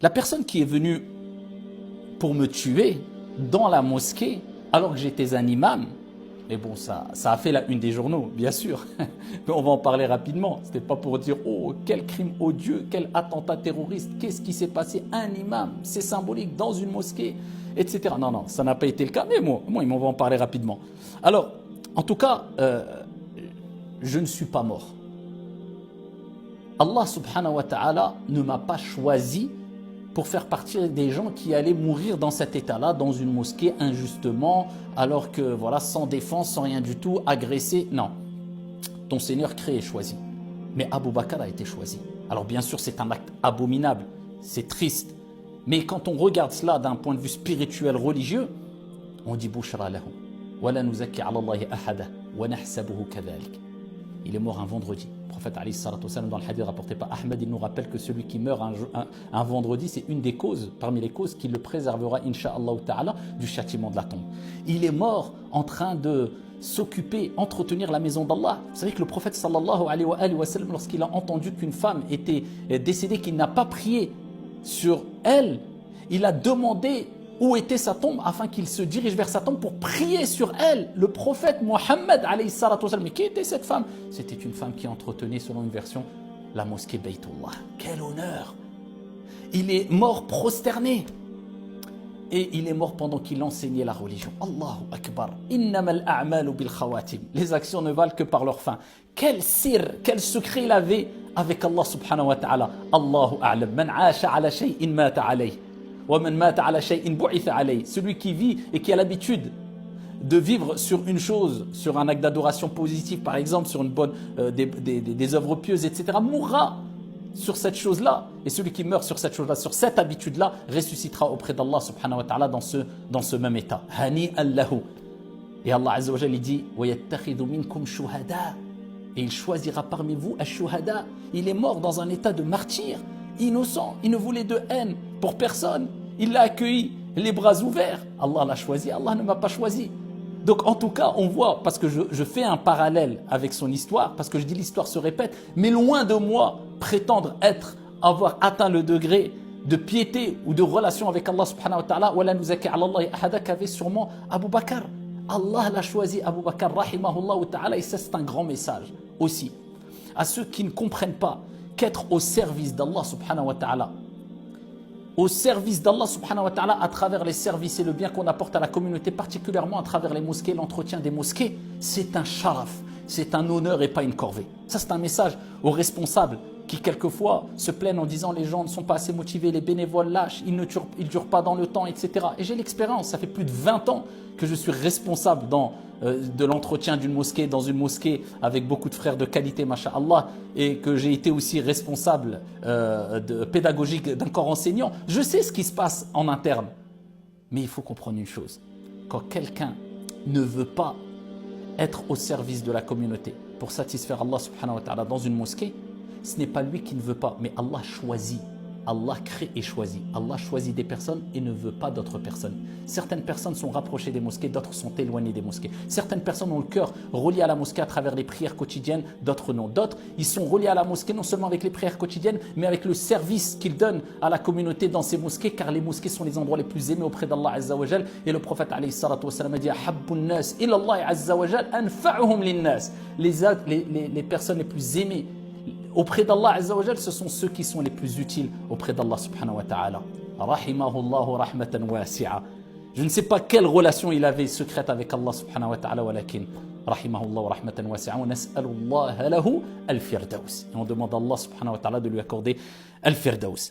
La personne qui est venue pour me tuer dans la mosquée, alors que j'étais un imam, mais bon, ça a fait la une des journaux, bien sûr. Mais on va en parler rapidement. Ce n'était pas pour dire, oh, quel crime odieux, quel attentat terroriste, qu'est-ce qui s'est passé? Un imam, c'est symbolique, dans une mosquée, etc. Non, non, ça n'a pas été le cas, mais moi, on va en parler rapidement. Alors, en tout cas, je ne suis pas mort. Allah subhanahu wa ta'ala ne m'a pas choisi pour faire partie des gens qui allaient mourir dans cet état-là, dans une mosquée, injustement, alors que, voilà, sans défense, sans rien du tout, agressé. Non. Ton Seigneur créé et choisi. Mais Abu Bakr a été choisi. Alors bien sûr, c'est un acte abominable, c'est triste. Mais quand on regarde cela d'un point de vue spirituel, religieux, on dit « Bushra lahu, wa la nuzakki ala Allahi ahada, wa nahsabuhu kadhalik » Il est mort un vendredi. Le prophète alayhi salatu wassalam, dans le hadith rapporté par Ahmed, il nous rappelle que celui qui meurt un vendredi, c'est une des causes, parmi les causes qui le préservera, incha'Allah ta'ala, du châtiment de la tombe. Il est mort en train de s'occuper, entretenir la maison d'Allah. Vous savez que le prophète sallallahu alayhi wa sallam, lorsqu'il a entendu qu'une femme était décédée, qu'il n'a pas prié sur elle, il a demandé où était sa tombe afin qu'il se dirige vers sa tombe pour prier sur elle. Le prophète Mohammed alayhi salatu wa sallam. Mais qui était cette femme? C'était une femme qui entretenait, selon une version, la mosquée Baytullah. Quel honneur! Il est mort prosterné. Et il est mort pendant qu'il enseignait la religion. Allahu Akbar. Innamal a'malu bil khawatim. Les actions ne valent que par leur fin. Quel sir, quel secret il avait avec Allah subhanahu wa ta'ala. Allahu a'lam. Man 'asha 'ala shay'in mata 'alayhi. Wa man mata 'ala shay'in bu'itha 'alayhi. Celui qui vit et qui a l'habitude de vivre sur une chose, sur un acte d'adoration positif, par exemple, sur une bonne, des œuvres pieuses, etc., mourra sur cette chose-là. Et celui qui meurt sur cette chose-là, sur cette habitude-là, ressuscitera auprès d'Allah subhanahu wa ta'ala dans ce même état. Hani allahu. Et Allah azza wa jalla dit wa yattakhidhu minkum shuhada. Et il choisira parmi vous ash-shuhada. Il est mort dans un état de martyr, innocent. Il ne voulait de haine pour personne. Il l'a accueilli les bras ouverts. Allah l'a choisi, Allah ne m'a pas choisi. Donc en tout cas, on voit, parce que je fais un parallèle avec son histoire, parce que je dis l'histoire se répète, mais loin de moi prétendre avoir atteint le degré de piété ou de relation avec Allah subhanahu wa ta'ala, wa la nuzakki ala Allahi ahada, qu'avait sûrement Abu Bakr. Allah l'a choisi, Abu Bakr, rahimahullah ta'ala, et ça c'est un grand message aussi à ceux qui ne comprennent pas qu'être au service d'Allah subhanahu wa ta'ala, au service d'Allah subhanahu wa ta'ala à travers les services et le bien qu'on apporte à la communauté, particulièrement à travers les mosquées, l'entretien des mosquées, c'est un sharaf, c'est un honneur et pas une corvée. Ça c'est un message aux responsables qui quelquefois se plaignent en disant les gens ne sont pas assez motivés, les bénévoles lâchent, ils ne durent pas dans le temps, etc. Et j'ai l'expérience, ça fait plus de 20 ans que je suis responsable de l'entretien d'une mosquée, dans une mosquée avec beaucoup de frères de qualité, masha'Allah, et que j'ai été aussi responsable pédagogique d'un corps enseignant. Je sais ce qui se passe en interne. Mais il faut comprendre une chose. Quand quelqu'un ne veut pas être au service de la communauté pour satisfaire Allah subhanahu wa ta'ala dans une mosquée, ce n'est pas lui qui ne veut pas, mais Allah choisit. Allah crée et choisit. Allah choisit des personnes et ne veut pas d'autres personnes. Certaines personnes sont rapprochées des mosquées, d'autres sont éloignées des mosquées. Certaines personnes ont le cœur relié à la mosquée à travers les prières quotidiennes, d'autres non. D'autres, ils sont reliés à la mosquée non seulement avec les prières quotidiennes, mais avec le service qu'ils donnent à la communauté dans ces mosquées, car les mosquées sont les endroits les plus aimés auprès d'Allah Azza wa Jal. Et le prophète alayhi salatu wa sallam a dit Ahabbun nas ila Allah Azza wa Jal anfa'uhum linnas. Les personnes les plus aimées auprès d'Allah Azza wa Jal, ce sont ceux qui sont les plus utiles auprès d'Allah subhanahu wa ta'ala. Rahimahullahu rahmatan wasi'a. Je ne sais pas quelle relation il avait secrète avec Allah subhanahu wa ta'ala, walakin rahimahullahu rahmatan wasi'a wa nas'alullaha lahu al-firdaus. Et on demande à Allah subhanahu wa ta'ala de lui accorder al-firdaus.